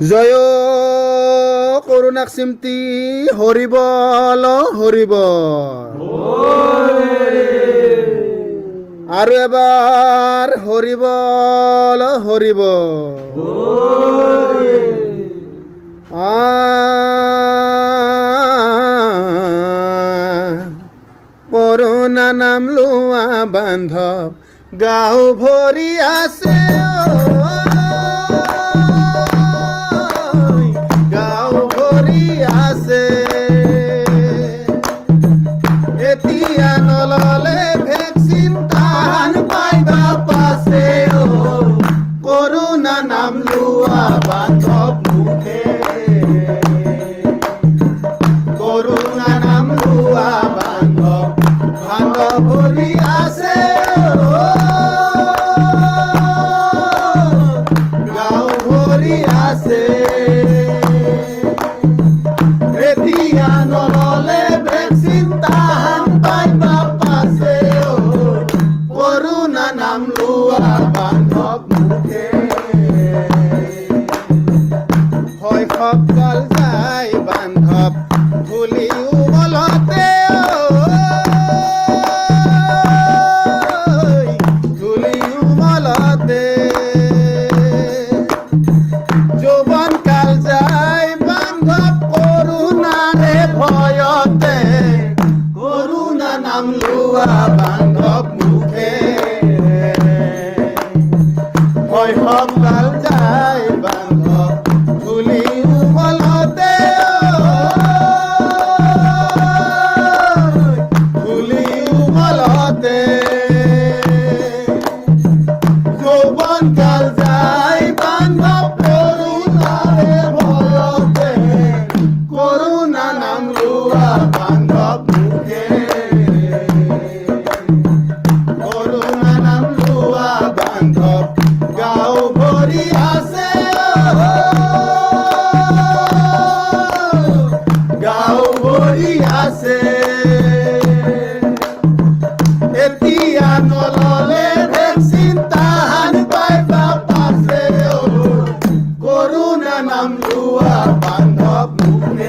জয় কৰুণাক চিমটি horrible horrible আৰু এবাৰ হৰিবল হৰিবল কৰুণা নাম লোৱা বান্ধৱ গাঁও ভৰি আছে গাঁও ভৰি আছে এতিয়া নললে ভেকচিন তাহান পাইবা পাছে কৰুণা নাম লোৱা বান্ধৱ মুখে কৰুণা নাম লোৱা বান্ধৱ ভৰি আছে গাঁও ভৰি আছে এতিয়া নললে ভেকচিন তাহান পাইবা পাছে কৰুণা নাম লোৱা বান্ধৱ মুখে শৈশৱ কাল যায় বান্ধৱ ধূলি উমলতে ধূলি উমলতে যৌৱন কাল যায় বান্ধৱ কৰুণাৰে ভয়তে কৰুণা নাম লোৱা বান্ধৱ মুখে শৈশৱ কাল যায় বান্ধৱ ধূলি উমলতে ধূলি উমলতে যৌৱন কাল যায় বান্ধৱ কৰুণাৰে ভয়তে কৰুণা নাম লোৱা বান্ধৱ মুখে কৰুণা নাম লোৱা বান্ধৱ গাঁও ভৰি আছে গাঁও ভৰি আছে এতিয়া নললে ভেকচিন তাহান পাইবা পাছে কৰুণা নাম লোৱা বান্ধৱ মুখে